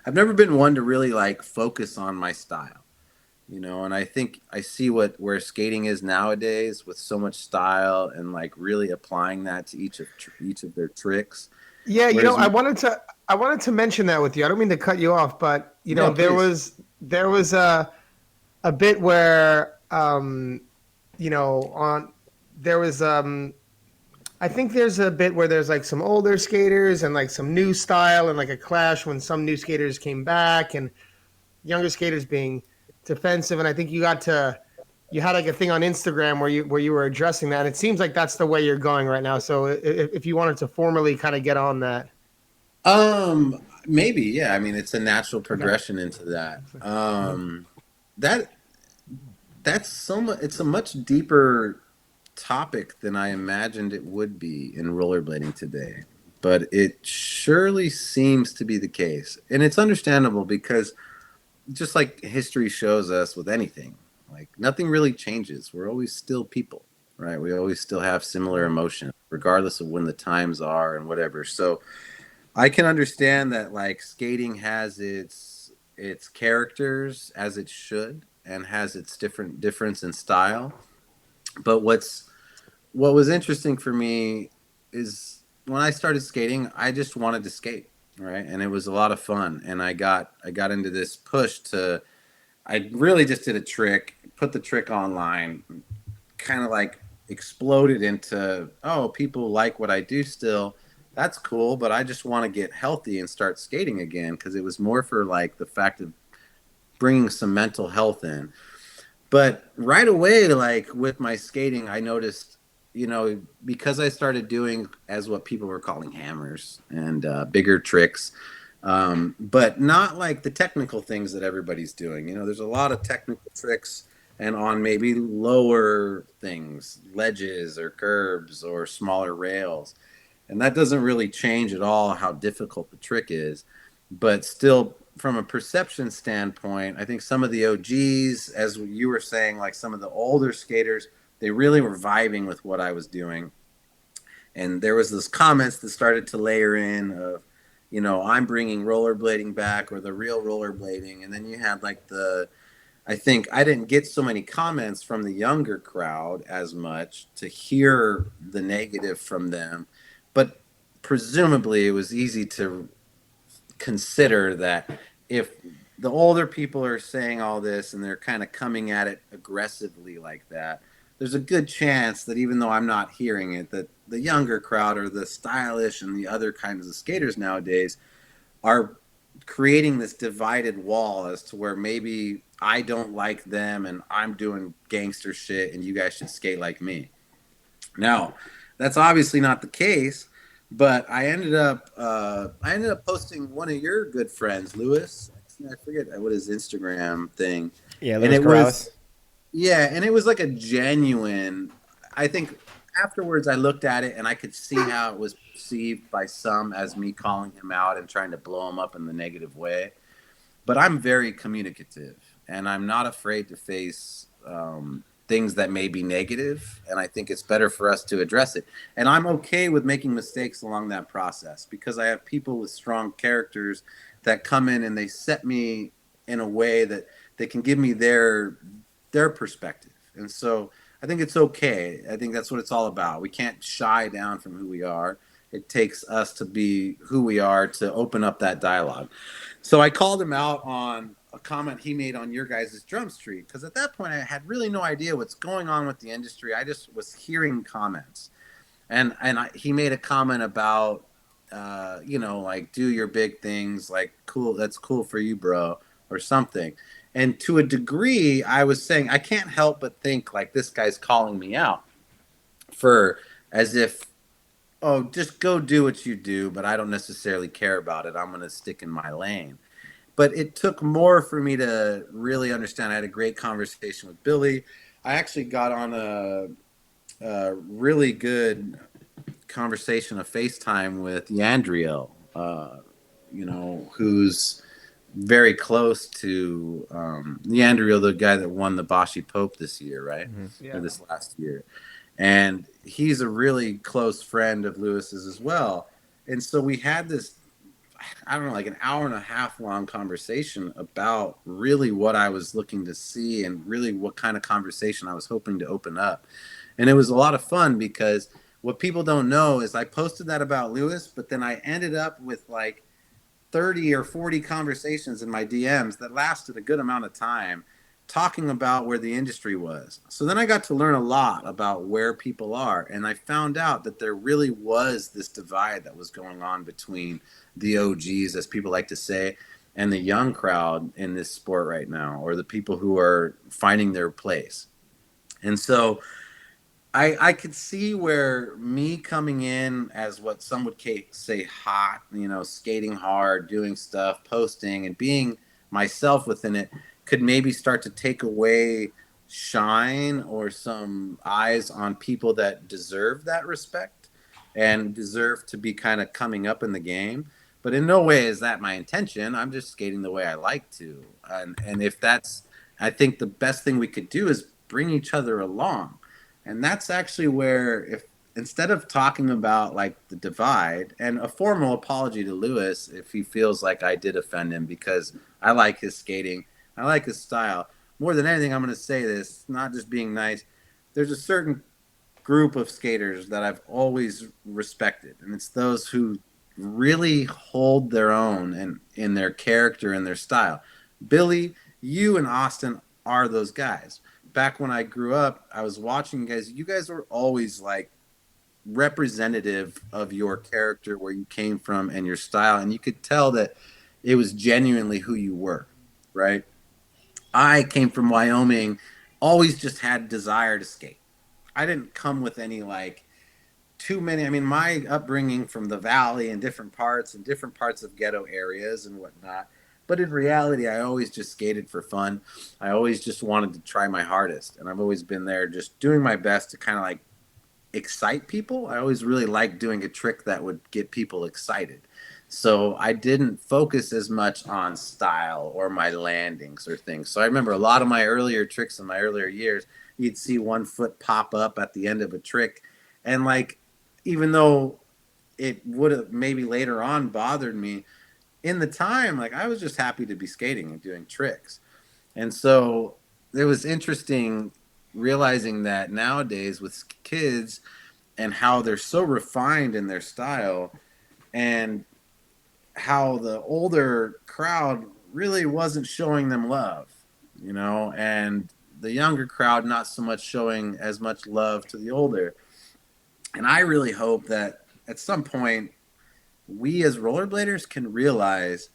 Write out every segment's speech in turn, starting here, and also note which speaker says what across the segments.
Speaker 1: I've never been one to really like focus on my style, and I think I see where skating is nowadays with so much style and like really applying that to each of their tricks.
Speaker 2: Yeah,
Speaker 1: Whereas,
Speaker 2: I wanted to mention that with you. I don't mean to cut you off, but
Speaker 1: no, please.
Speaker 2: there was a bit where on there was I think there's a bit where there's like some older skaters and like some new style and like a clash when some new skaters came back and younger skaters being defensive. And I think you had like a thing on Instagram where you were addressing that. And it seems like that's the way you're going right now. So if you wanted to formally kind of get on that.
Speaker 1: Maybe, yeah. I mean, it's a natural
Speaker 2: Okay.
Speaker 1: progression into that.
Speaker 2: Mhm.
Speaker 1: That that's so much. It's a much deeper topic than I imagined it would be in rollerblading today. But it surely seems to be the case, and it's understandable because just like history shows us with anything, like nothing really changes. We're always still people, right? We always still have similar emotions, regardless of when the times are and whatever. So I can understand that like skating has its characters as it should and has its difference in style. But what was interesting for me is when I started skating, I just wanted to skate, right? And it was a lot of fun. And I got into this push to I really just did a trick, put the trick online, kind of like exploded into, oh, people like what I do still. That's cool, but I just want to get healthy and start skating again because it was more for like the fact of bringing some mental health in. But right away, like with my skating, I noticed, because I started doing as what people were calling hammers and bigger tricks, but not like the technical things that everybody's doing. There's a lot of technical tricks and on maybe lower things, ledges or curbs or smaller rails. And that doesn't really change at all how difficult the trick is. But still, from a perception standpoint, I think some of the OGs, as you were saying, like some of the older skaters, they really were vibing with what I was doing. And there was this comments that started to layer in of, I'm bringing rollerblading back or the real rollerblading. And then you had like I think I didn't get so many comments from the younger crowd as much to hear the negative from them, but presumably it was easy to consider that if the older people are saying all this and they're kind of coming at it aggressively like that, there's a good chance that even though I'm not hearing it, that the younger crowd or the stylish and the other kinds of skaters nowadays are creating this divided wall as to where maybe I don't like them and I'm doing gangster shit and you guys should skate like me. Now, that's obviously not the case, but I ended up posting one of your good friends, Lewis. I forget what his Instagram thing,
Speaker 3: Yeah,
Speaker 1: and
Speaker 3: Louis
Speaker 1: it was
Speaker 3: Corrales.
Speaker 1: yeah, and it was like a genuine. I think afterwards I looked at it and I could see how it was perceived by some as me calling him out and trying to blow him up in the negative way. But I'm very communicative and I'm not afraid to face things that may be negative. And I think it's better for us to address it. And I'm okay with making mistakes along that process because I have people with strong characters that come in and they set me in a way that they can give me their perspective. And so I think it's okay. I think that's what it's all about. We can't shy down from who we are. It takes us to be who we are to open up that dialogue. So I called him out on a comment he made on your guys' drum street because at that point I had really no idea what's going on with the industry. I just was hearing comments, and he made a comment about like do your big things, like cool, that's cool for you, bro, or something. And to a degree, I was saying I can't help but think like this guy's calling me out for as if, oh, just go do what you do, but I don't necessarily care about it. I'm going to stick in my lane. But it took more for me to really understand. I had a great conversation with Billy. I actually got on a really good conversation, a FaceTime with Yandriel, who's very close to Yandriel, the guy that won the Bashi Pope this year, right?
Speaker 3: Hmm.
Speaker 1: Or
Speaker 2: Yeah.
Speaker 1: this last year. And he's a really close friend of Lewis's as well. And so we had this I don't know, like an hour and a half long conversation about really what I was looking to see and really what kind of conversation I was hoping to open up. And it was a lot of fun because what people don't know is I posted that about Lewis, but then I ended up with like 30 or 40 conversations in my DMs that lasted a good amount of time talking about where the industry was. So then I got to learn a lot about where people are. And I found out that there really was this divide that was going on between the OGs, as people like to say, and the young crowd in this sport right now, or the people who are finding their place. And so I could see where me coming in as what some would say hot, skating hard, doing stuff, posting, and being myself within it could maybe start to take away shine or some eyes on people that deserve that respect and deserve to be kind of coming up in the game. But in no way is that my intention. I'm just skating the way I like to. And if that's, I think the best thing we could do is bring each other along. And that's actually where, if instead of talking about like the divide, and a formal apology to Lewis if he feels like I did offend him, because I like his skating, I like his style. More than anything, I'm going to say this, not just being nice. There's a certain group of skaters that I've always respected, and it's those who really hold their own and in their character and their style. Billy, you and Austin are those guys. Back when I grew up, I was watching you guys. You guys were always like representative of your character, where you came from, and your style, and you could tell that it was genuinely who you were, right? I came from Wyoming, always just had desire to skate. I didn't come with any like too many. I mean, my upbringing from the valley and different parts of ghetto areas and whatnot. But in reality, I always just skated for fun. I always just wanted to try my hardest, and I've always been there, just doing my best to kind of like excite people. I always really liked doing a trick that would get people excited. So I didn't focus as much on style or my landings or things. So I remember a lot of my earlier tricks in my earlier years, you'd see one foot pop up at the end of a trick. And like, even though it would have maybe later on bothered me, in the time, like I was just happy to be skating and doing tricks. And so it was interesting realizing that nowadays with kids, and how they're so refined in their style, and how the older crowd really wasn't showing them love, and the younger crowd not so much showing as much love to the older. And I really hope that at some point we as rollerbladers can realize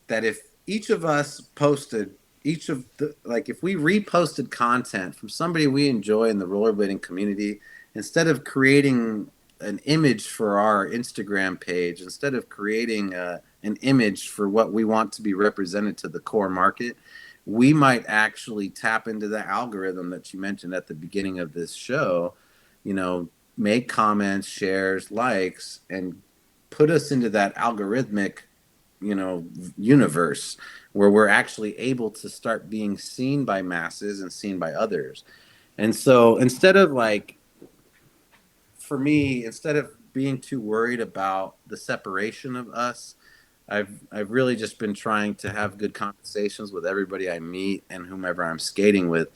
Speaker 1: that if each of us posted each of the like if we reposted content from somebody we enjoy in the rollerblading community, instead of creating an image for our Instagram page, instead of creating an image for what we want to be represented to the core market, we might actually tap into the algorithm that you mentioned at the beginning of this show, you know make comments, shares, likes, and put us into that algorithmic, you know, universe where we're actually able to start being seen by masses and seen by others. And so instead of like, for me, instead of being too worried about the separation of us, I've really just been trying to have good conversations with everybody I meet and whomever I'm skating with,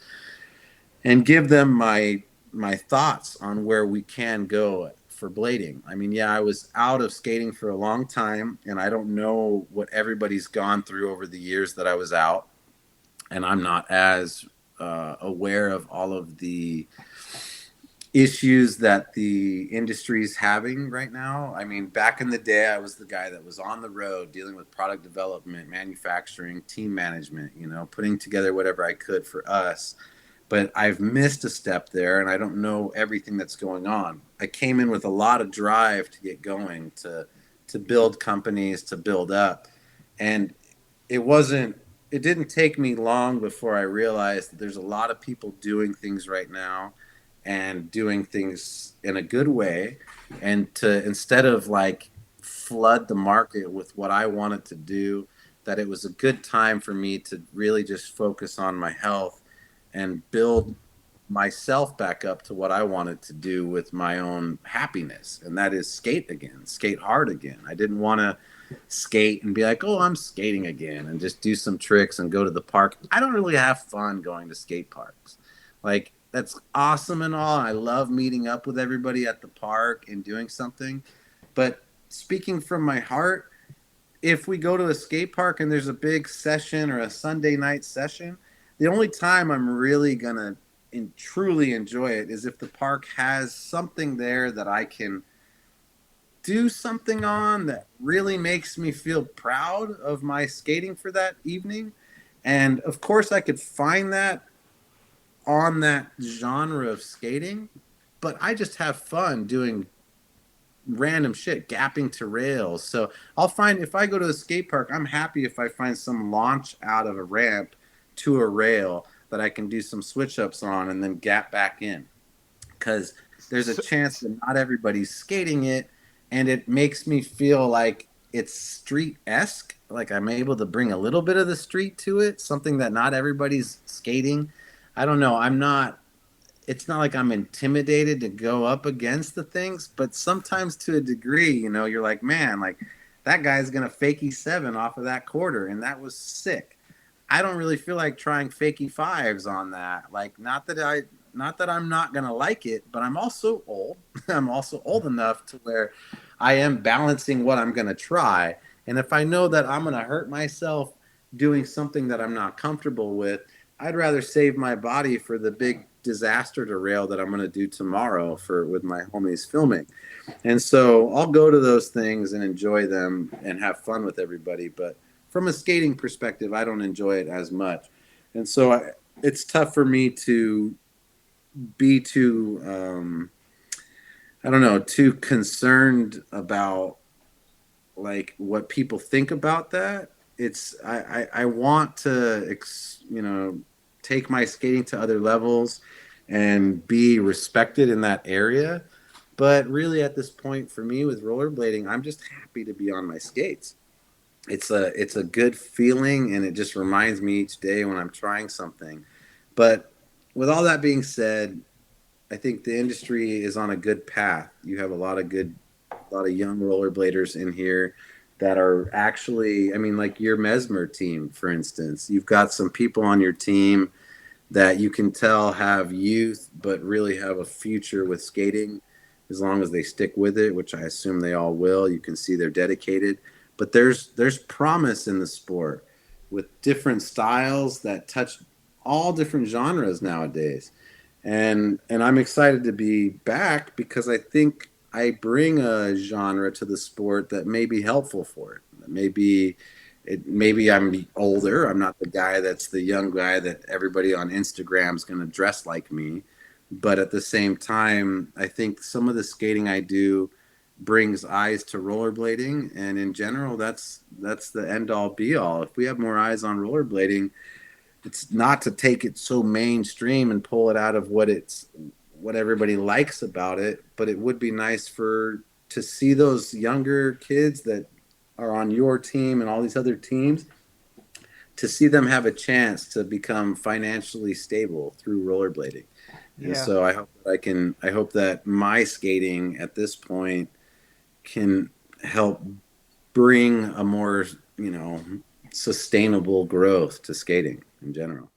Speaker 1: and give them my thoughts on where we can go for blading. I mean, yeah, I was out of skating for a long time, and I don't know what everybody's gone through over the years that I was out, and I'm not as aware of all of the issues that the industry's having right now. I mean, back in the day, I was the guy that was on the road dealing with product development, manufacturing, team management, putting together whatever I could for us. But I've missed a step there, and I don't know everything that's going on. I came in with a lot of drive to get going, to build companies, to build up. And it wasn't it didn't take me long before I realized that there's a lot of people doing things right now and doing things in a good way, and to, instead of like flood the market with what I wanted to do, that it was a good time for me to really just focus on my health and build myself back up to what I wanted to do with my own happiness, and that is skate again, skate hard again. I didn't want to skate and be like, oh, I'm skating again, and just do some tricks and go to the park. I don't really have fun going to skate parks. Like, that's awesome and all. I love meeting up with everybody at the park and doing something. But speaking from my heart, if we go to a skate park and there's a big session or a Sunday night session, the only time I'm really gonna truly enjoy it is if the park has something there that I can do something on that really makes me feel proud of my skating for that evening. And of course, I could find that on that genre of skating, but I just have fun doing random shit, gapping to rails. So I'll find if I go to a skate park, I'm happy if I find some launch out of a ramp to a rail that I can do some switch ups on and then gap back in. Because there's a
Speaker 2: So,
Speaker 1: chance that not everybody's skating it, and it makes me feel like it's street esque. Like I'm able to bring a little bit of the street to it, something that not everybody's skating. I don't know. I'm not it's not like I'm intimidated to go up against the things, but sometimes to a degree, you're like, man, like that guy's gonna fakie seven off of that quarter, and that was sick. I don't really feel like trying fakie fives on that. Like, not that I'm not gonna like it, but I'm also old. I'm also old enough to where I am balancing what I'm gonna try, and if I know that I'm gonna hurt myself doing something that I'm not comfortable with, I'd rather save my body for the big disaster derail that I'm going to do tomorrow for with my homies filming. And so I'll go to those things and enjoy them and have fun with everybody. But from a skating perspective, I don't enjoy it as much. And so it's tough for me to be too, I don't know, too concerned about like what people think about that. I want to take my skating to other levels and be respected in that area. But really, at this point, for me with rollerblading, I'm just happy to be on my skates. It's a good feeling, and it just reminds me each day when I'm trying something. But with all that being said, I think the industry is on a good path. You have a lot of young rollerbladers in here that are actually, I mean, like your Mesmer team, for instance. You've got some people on your team that you can tell have youth, but really have a future with skating as long as they stick with it, which I assume they all will. You can see they're dedicated. But there's promise in the sport with different styles that touch all different genres nowadays. And I'm excited to be back because I think I bring a genre to the sport that may be helpful for it. Maybe I'm older. I'm not the guy that's the young guy that everybody on Instagram is going to dress like me. But at the same time, I think some of the skating I do brings eyes to rollerblading, and in general, that's the end all be all. If we have more eyes on rollerblading, it's not to take it so mainstream and pull it out of what everybody likes about it, but it would be nice for to see those younger kids that are on your team and all these other teams to see them have a chance to become financially stable through rollerblading. And
Speaker 2: yeah.
Speaker 1: so I hope that my skating at this point can help bring a more, sustainable growth to skating in general.